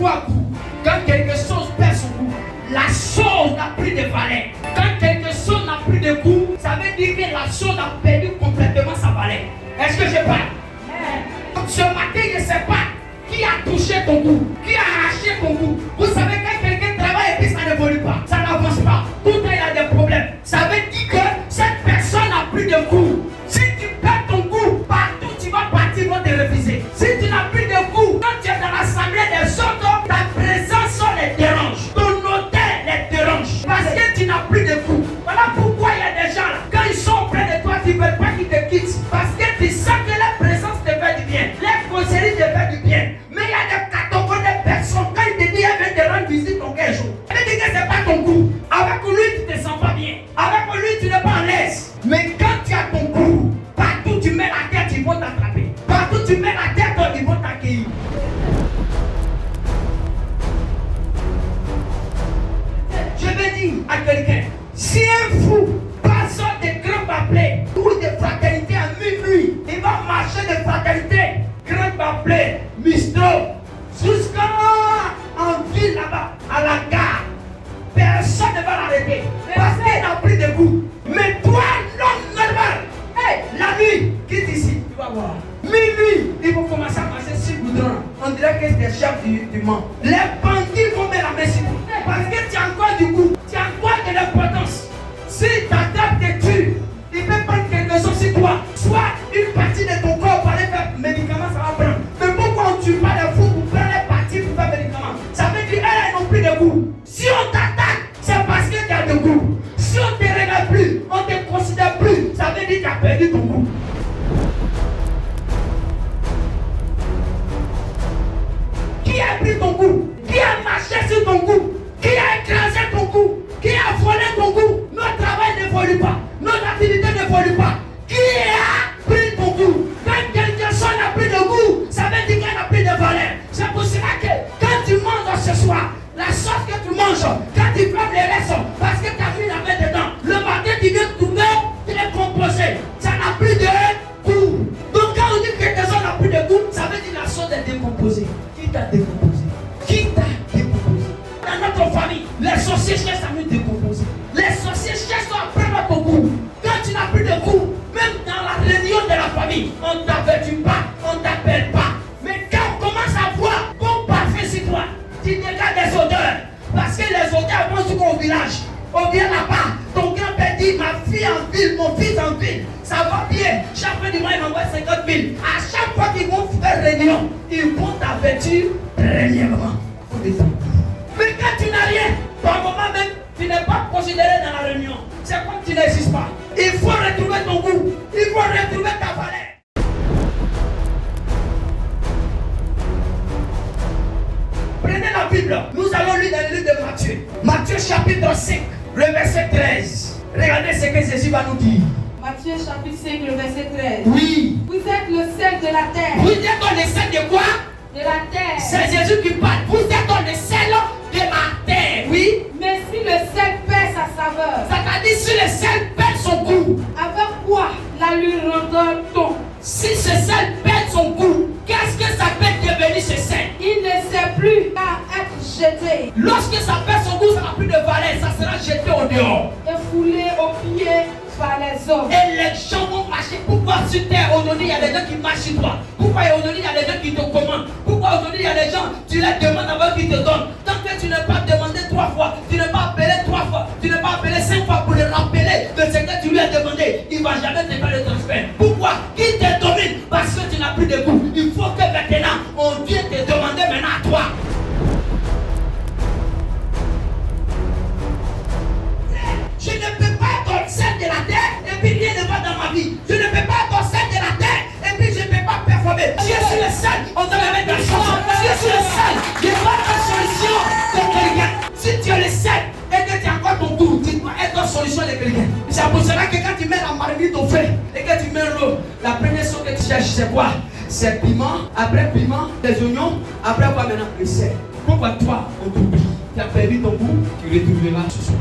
fou à goût, quand quelque chose perd son goût, la chose n'a plus de valeur. Quand quelque chose n'a plus de goût, ça veut dire que la chose a perdu complètement sa valeur. Est-ce que je parle? Ce matin, je ne sais pas qui a touché ton goût, qui a arraché ton goût. Vous savez, quand quelqu'un travaille et puis ça n'évolue pas, ça n'avance pas, tout le temps il a des problèmes. Ça veut dire que cette personne n'a plus de goût. Si tu perds ton goût, partout tu vas partir, ils vont te refuser. Si tu n'as plus de goût, quand tu es dans l'assemblée des autres, ta présence les dérange. Ton hôtel les dérange. Parce que tu n'as plus de goût. Voilà pourquoi il y a des gens là, quand ils sont auprès de toi, ils ne veulent pas qu'ils te quittent. Parce que tu sens que leur présence te fait du bien. Leur conseiller te fait du bien. Mais il y a des catégories de personnes, quand ils te disent elle vient te rendre visite ton quel jour, elle dit que ce n'est pas ton goût. Avec lui, tu ne te sens pas bien. Avec lui, tu n'es pas à l'aise. Mais quand tu as ton goût, partout tu mets la tête, ils vont t'attraper. Partout tu mets la tête, ils vont t'accueillir. Je vais dire à quelqu'un, si un fou passe des grands bapelés ou des fraternités à minuit, il va marcher de fraternité, grand bapelé, Mistro, jusqu'à en ville là-bas, à la gare. Personne ne va l'arrêter parce qu'il n'a plus de goût. Mais toi, l'homme normal, la nuit, quitte ici, tu vas voir. Minuit, il faut commencer à marcher sur le goudron. On dirait que c'est des chefs du monde. Les bandits vont mettre la main sur vous parce que tu as encore du goût, tu as encore de l'importance. Si ta tête te tue, il peut prendre quelque chose sur toi. Soit une partie de ton corps pour aller faire médicaments, ça va prendre. Mais pourquoi on ne tue pas les fous pour prendre les parties pour faire médicaments? Ça veut dire qu'elles n'ont plus de goût. Si on t'attaque, c'est parce que tu as de goût. Si on ne te regarde plus, on ne te considère plus, ça veut dire que tu as perdu ton goût. Qui a pris ton goût? Qui a marché sur ton goût? Qui a écrasé ton goût? Qui a volé ton goût? Notre travail n'évolue pas. Notre activité n'évolue pas. Qui a pris ton goût? Quand quelque chose n'a plus de goût, ça veut dire qu'elle n'a plus de valeur. C'est pour cela que quand tu manges ce soir, la sauce que tu manges, quand tu fermes les restes, parce que tu as mis la main dedans, le matin tu viens trouver, tu es composé. Ça n'a plus de goût. Donc quand on dit que quelque chose n'a plus de goût, ça veut dire que la sauce est décomposée. Qui t'a décomposé? Qui t'a décomposé? Dans notre famille, les sorciers cherchent à nous décomposer. Les sorciers cherchent à prendre ton goût. Quand tu n'as plus de goût, même dans la réunion de la famille, on ne t'avertit pas, on ne t'appelle pas. Mais quand on commence à voir bon parfum sur toi, tu dégages des odeurs. Parce que les odeurs vont jusqu'au village. On vient là-bas, ton grand-père dit ma fille en ville, mon fils en ville, ça va bien. Chaque fin du mois, il m'envoie 50 000. À chaque fois qu'ils vont faire réunion, ils vont t'avertir premièrement. Mais quand tu n'as rien, par moment même, tu n'es pas considéré dans la réunion. C'est comme tu n'existes pas. Il faut retrouver ton goût. Il faut retrouver ta valeur. Prenez la Bible. Nous allons lire dans le livre de Matthieu. Matthieu chapitre 5, le verset 13. Regardez ce que Jésus va nous dire. Matthieu chapitre 5, le verset 13. Oui. Vous êtes le sel de la terre. Vous êtes dans le sel de quoi? De la terre. C'est Jésus qui parle. Vous êtes dans le sel de la terre. Oui. Mais si le sel perd sa saveur, C'est-à-dire si le sel perd son goût, avec quoi la lui redonne-t-on? si ce sel perd son goût, qu'est-ce que ça peut devenir ce sel? Il ne sert plus qu'à être jeté Lorsque ça perd son goût, ça n'a plus de valeur, ça sera jeté au dehors. et foulé aux pieds par les hommes. Et les gens vont marcher. Pourquoi sur terre aujourd'hui il y a des gens qui marchent sur toi? Pourquoi aujourd'hui il y a des gens qui te commandent? Pourquoi aujourd'hui il y a des gens, tu les demandes avant qu'ils te donnent? Tant que tu n'as pas demandé 3 fois, tu n'as pas appelé 3 fois, tu n'as pas appelé 5 fois pour le rappeler de ce que tu lui as demandé, il ne va jamais te faire le transfert. Pourquoi? Qui te domine? Parce que tu n'as plus de goût. Il faut que maintenant on vienne te demander maintenant à toi. Je ne peux pas être le sel de la terre et puis rien ne va dans ma vie. Je ne peux pas être le sel de la terre et puis je ne peux pas performer. Si je suis le sel, on va me mettre la chance. Si je suis le sel, je vais pas la solution de quelqu'un. Si tu es le sel et que tu as encore ton goût, tu dois être la solution de quelqu'un. C'est pour cela que quand tu mets la marmite au feu et que tu mets l'eau, la première chose que tu cherches, c'est quoi? C'est piment, après piment, des oignons, après quoi maintenant? Le sel. Pourquoi toi, on t'oublie? Tu as perdu ton goût, tu retrouveras ce soir.